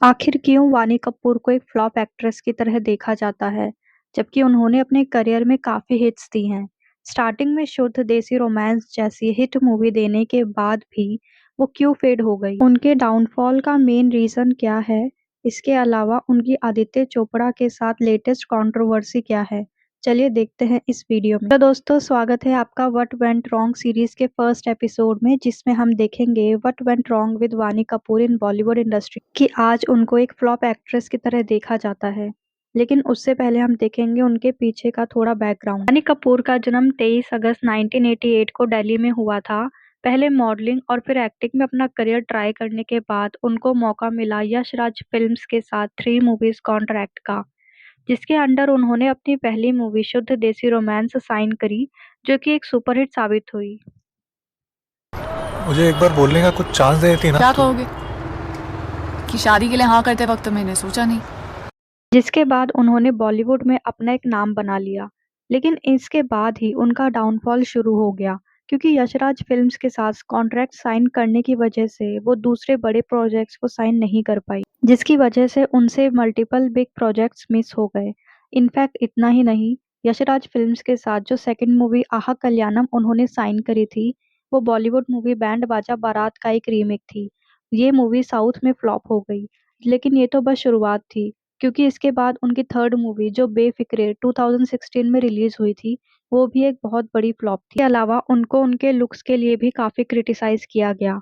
आखिर क्यों वानी कपूर को एक फ्लॉप एक्ट्रेस की तरह देखा जाता है, जबकि उन्होंने अपने करियर में काफी हिट्स दी हैं। स्टार्टिंग में शुद्ध देसी रोमांस जैसी हिट मूवी देने के बाद भी वो क्यों फेड हो गई? उनके डाउनफॉल का मेन रीजन क्या है? इसके अलावा उनकी आदित्य चोपड़ा के साथ लेटेस्ट कंट्रोवर्सी क्या है? चलिए देखते हैं इस वीडियो में। तो दोस्तों, स्वागत है आपका व्हाट वेंट रॉन्ग सीरीज के फर्स्ट एपिसोड में, जिसमें हम देखेंगे व्हाट वेंट रॉन्ग विद वानी कपूर इन बॉलीवुड इंडस्ट्री कि आज उनको एक फ्लॉप एक्ट्रेस की तरह देखा जाता है। लेकिन उससे पहले हम देखेंगे उनके पीछे का थोड़ा बैकग्राउंड। वानी कपूर का जन्म 23 अगस्त 1988 को दिल्ली में हुआ था। पहले मॉडलिंग और फिर एक्टिंग में अपना करियर ट्राई करने के बाद उनको मौका मिला यश राज फिल्म्स के साथ 3 मूवीज कॉन्ट्रैक्ट का, जिसके अंडर उन्होंने अपनी पहली मूवी शुद्ध देसी रोमांस साइन करी, जो कि एक सुपरहिट साबित हुई। मुझे एक बार बोलने का कुछ चांस दे देती ना क्या तो। कहोगे कि शादी के लिए हाँ करते वक्त मैंने सोचा नहीं। जिसके बाद उन्होंने बॉलीवुड में अपना एक नाम बना लिया। लेकिन इसके बाद ही उनका डाउनफॉल शुरू हो गया, क्योंकि यशराज फिल्म्स के साथ कॉन्ट्रैक्ट साइन करने की वजह से वो दूसरे बड़े प्रोजेक्ट्स को साइन नहीं कर पाई, जिसकी वजह से उनसे मल्टीपल बिग प्रोजेक्ट्स मिस हो गए। इनफैक्ट इतना ही नहीं, यशराज फिल्म्स के साथ जो सेकंड मूवी आहा कल्याणम उन्होंने साइन करी थी, वो बॉलीवुड मूवी बैंड बाजा बारात का एक रीमेक थी। ये मूवी साउथ में फ्लॉप हो गई, लेकिन ये तो बस शुरुआत थी, क्योंकि इसके बाद उनकी थर्ड मूवी जो बेफिक्रे 2016 में रिलीज हुई थी, वो भी एक बहुत बड़ी फ्लॉप थी। इसके अलावा उनको उनके लुक्स के लिए भी काफी क्रिटिसाइज किया गया।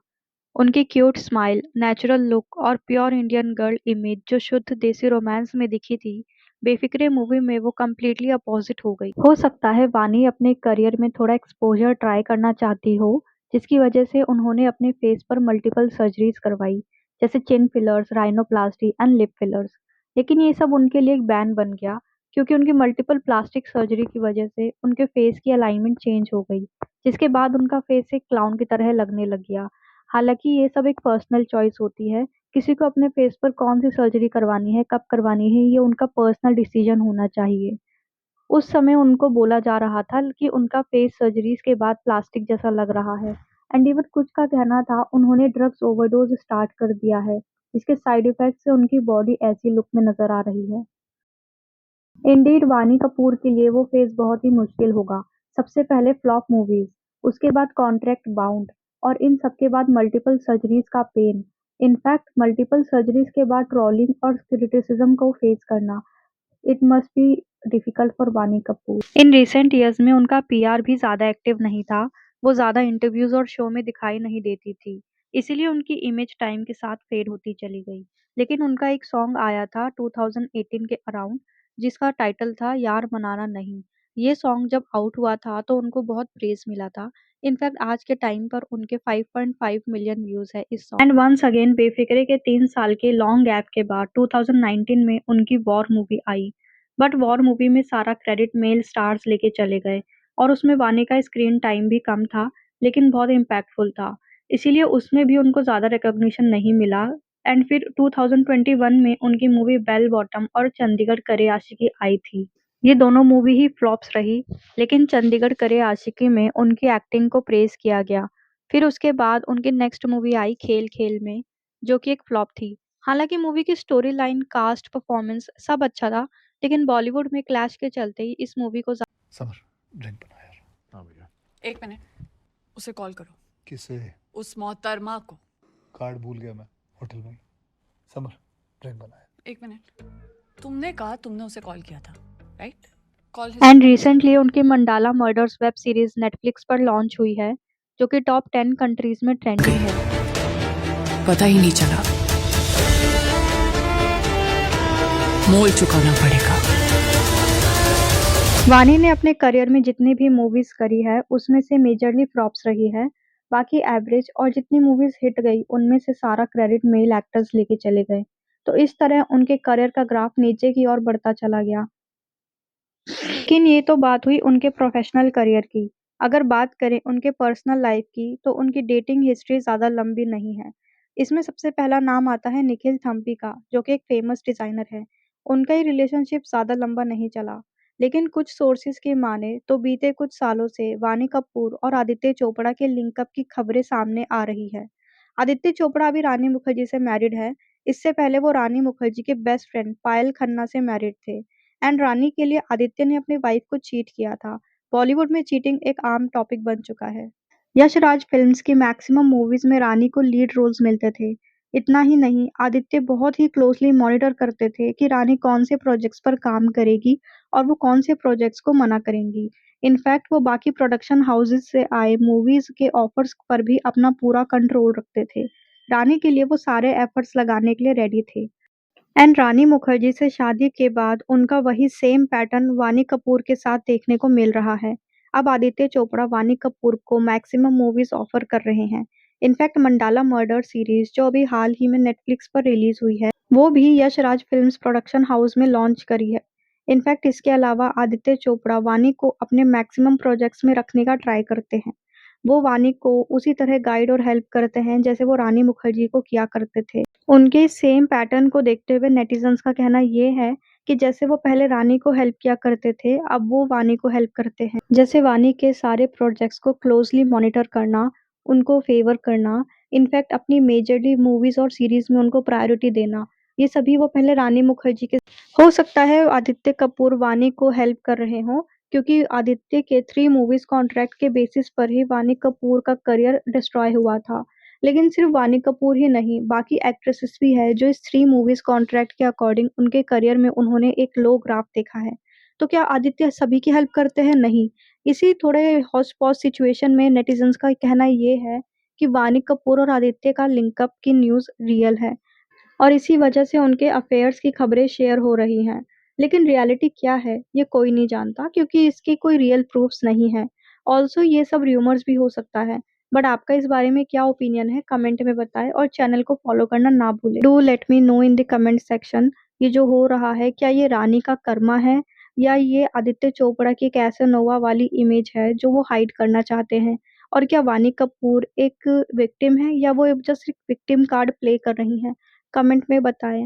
उनकी क्यूट स्माइल, नेचुरल लुक और प्योर इंडियन गर्ल इमेज जो शुद्ध देसी रोमांस में दिखी थी, बेफिक्रे मूवी में वो कम्प्लीटली अपोजिट हो गई। हो सकता है वानी अपने करियर में थोड़ा एक्सपोजर ट्राई करना चाहती हो, जिसकी वजह से उन्होंने अपने फेस पर मल्टीपल सर्जरीज करवाई, जैसे chin fillers, rhinoplasty and lip fillers. लेकिन ये सब उनके लिए एक बैन बन गया, क्योंकि उनकी मल्टीपल प्लास्टिक सर्जरी की वजह से उनके फेस की अलाइनमेंट चेंज हो गई, जिसके बाद उनका फेस एक क्लाउन की तरह लगने लग गया। हालांकि ये सब एक पर्सनल चॉइस होती है, किसी को अपने फेस पर कौन सी सर्जरी करवानी है, कब करवानी है, ये उनका पर्सनल डिसीजन होना चाहिए। उस समय उनको बोला जा रहा था कि उनका फेस सर्जरीज के बाद प्लास्टिक जैसा लग रहा है। एंड इवन कुछ का कहना था उन्होंने ड्रग्स ओवरडोज स्टार्ट कर दिया है, जिसके साइड इफेक्ट से उनकी बॉडी ऐसी लुक में नजर आ रही है। इंडीड वानी कपूर के लिए वो फेज बहुत ही मुश्किल होगा। सबसे पहले फ्लॉप मूवीज, उसके बाद कॉन्ट्रैक्ट बाउंड, और इन सबके बाद मल्टीपल सर्जरीज का पेन। इनफैक्ट मल्टीपल सर्जरीज के बाद ट्रोलिंग और क्रिटिसिज्म को फेस करना, it must be difficult for वानी कपूर। इन रिसेंट ईयर्स में उनका पीआर भी ज्यादा एक्टिव नहीं था। वो ज्यादा इंटरव्यूज और शो में दिखाई नहीं देती थी, इसीलिए उनकी इमेज टाइम के साथ फेड होती चली गई। लेकिन उनका एक सॉन्ग आया था 2018 के अराउंड, जिसका टाइटल था यार मनाना नहीं। ये सॉन्ग जब आउट हुआ था तो उनको बहुत प्रेज मिला था। इनफैक्ट आज के टाइम पर उनके 5.5 मिलियन व्यूज है इस song. And once again Befikre के 3 साल के लॉन्ग गैप के बाद 2019 में उनकी war movie I. But war movie में सारा क्रेडिट मेल स्टार्स लेके चले गए, और उसमें वानी का स्क्रीन टाइम भी कम था, लेकिन बहुत इम्पैक्टफुल था। इसीलिए उसमें भी उनको ज़्यादा रिकॉग्निशन नहीं मिला। एंड फिर 2021 में उनकी मूवी बेल बॉटम और चंडीगढ़ करे आशिकी आई थी। ये दोनों मूवी ही फ्लॉप्स रही, लेकिन चंडीगढ़ करे आशिकी में उनकी एक्टिंग को प्रेज किया गया। फिर उसके बाद उनकी नेक्स्ट मूवी आई खेल खेल में, जो कि एक फ्लॉप थी। हालांकि मूवी की स्टोरी लाइन, कास्ट, परफॉर्मेंस सब अच्छा था, लेकिन बॉलीवुड में क्लैश के चलते ही इस मूवी को समर, ड्रिंक बना यार। हाँ भैया। एक मिनट, उसे कॉल करो। किसे? उस मोहतरमा को। कार्ड भूल गया मैं होटल में। समर, ड्रिंक बना यार। एक मिनट, तुमने कहा तुमने उसे कॉल किया था, राइट? कॉल एंड रिसेंटली उनकी mandala murders web series Netflix पर लॉन्च हुई है, जो कि टॉप 10 कंट्रीज में ट्रेंडिंग है। पता ही नहीं चला, मोल चुकाना पड़ेगा। वानी ने अपने करियर में जितनी भी मूवीज करी है, उसमें से मेजरली फ्लॉप्स रही है। बाकी एवरेज, और जितनी मूवीज हिट गई उनमें से सारा क्रेडिट मेल एक्टर्स लेके चले गए। तो इस तरह उनके करियर का ग्राफ नीचे की ओर बढ़ता चला गया। लेकिन ये तो बात हुई उनके प्रोफेशनल करियर की। अगर बात करें उनके पर्सनल लाइफ की, तो उनकी डेटिंग हिस्ट्री ज़्यादा लंबी नहीं है। इसमें सबसे पहला नाम आता है निखिल थम्पी का, जो कि एक फेमस डिज़ाइनर है। उनका ही रिलेशनशिप ज़्यादा लंबा नहीं चला, लेकिन कुछ सोर्सेज की माने तो बीते कुछ सालों से वानी कपूर और आदित्य चोपड़ा के लिंकअप की खबरें सामने आ रही है। आदित्य चोपड़ा अभी रानी मुखर्जी से मैरिड है। इससे पहले वो रानी मुखर्जी के बेस्ट फ्रेंड पायल खन्ना से मैरिड थे एंड रानी के लिए आदित्य ने अपनी वाइफ को चीट किया था। बॉलीवुड में चीटिंग एक आम टॉपिक बन चुका है। यश राज फिल्म्स की मैक्सिमम मूवीज में रानी को लीड रोल्स मिलते थे। इतना ही नहीं, आदित्य बहुत ही क्लोजली मॉनिटर करते थे कि रानी कौन से प्रोजेक्ट्स पर काम करेगी और वो कौन से प्रोजेक्ट्स को मना करेंगी। इनफैक्ट वो बाकी प्रोडक्शन हाउसेस से आए मूवीज के ऑफर्स पर भी अपना पूरा कंट्रोल रखते थे। रानी के लिए वो सारे एफर्ट्स लगाने के लिए रेडी थे। एंड रानी मुखर्जी से शादी के बाद उनका वही सेम पैटर्न वानी कपूर के साथ देखने को मिल रहा है। अब आदित्य चोपड़ा वानी कपूर को मैक्सिमम मूवीज ऑफर कर रहे हैं। इनफैक्ट मंडाला मर्डर सीरीज जो अभी हाल ही में नेटफ्लिक्स पर रिलीज हुई है, वो भी Yash Raj films production house में लॉन्च करी है। इनफैक्ट इसके अलावा आदित्य चोपड़ा वानी को अपने मैक्सिमम प्रोजेक्ट्स में रखने का ट्राई करते हैं। वो वानी को उसी तरह गाइड और हेल्प करते हैं जैसे वो रानी मुखर्जी को किया करते थे। उनके सेम पैटर्न को देखते हुए नेटिजन्स का कहना ये है कि जैसे वो पहले रानी को हेल्प किया करते थे, अब वो वानी को हेल्प करते हैं। जैसे वानी के सारे प्रोजेक्ट्स को क्लोजली मॉनिटर करना, उनको फेवर करना, इनफैक्ट अपनी मेजरली मूवीज और सीरीज में उनको प्रायोरिटी देना, ये सभी वो पहले रानी मुखर्जी के। हो सकता है आदित्य कपूर वानी को हेल्प कर रहे हों, क्योंकि आदित्य के 3 मूवीज कॉन्ट्रैक्ट के बेसिस पर ही वानी कपूर का करियर डिस्ट्रॉय हुआ था। लेकिन सिर्फ वानी कपूर ही नहीं, बाकी एक्ट्रेसेस भी है जो इस 3 मूवीज कॉन्ट्रैक्ट के अकॉर्डिंग उनके करियर में उन्होंने एक लो ग्राफ देखा है। तो क्या आदित्य सभी की हेल्प करते हैं? नहीं। इसी थोड़े हौच-पौच सिचुएशन में नेटिजन्स का कहना ये है कि वानी कपूर और आदित्य का लिंकअप की न्यूज़ रियल है और इसी वजह से उनके अफेयर्स की खबरें शेयर हो रही हैं। लेकिन रियलिटी क्या है, ये कोई नहीं जानता क्योंकि इसके कोई रियल प्रूफ्स नहीं है। ऑल्सो ये सब रूमर्स भी हो सकता है। बट आपका इस बारे में क्या ओपिनियन है, कमेंट में बताएं और चैनल को फॉलो करना ना भूलें। Do let me know in the comment section. ये जो हो रहा है, क्या ये रानी का कर्मा है या ये आदित्य चोपड़ा की कैसानोवा वाली इमेज है जो वो हाइड करना चाहते हैं? और क्या वानी कपूर एक विक्टिम है या वो जस्ट एक विक्टिम कार्ड प्ले कर रही हैं? कमेंट में बताएं।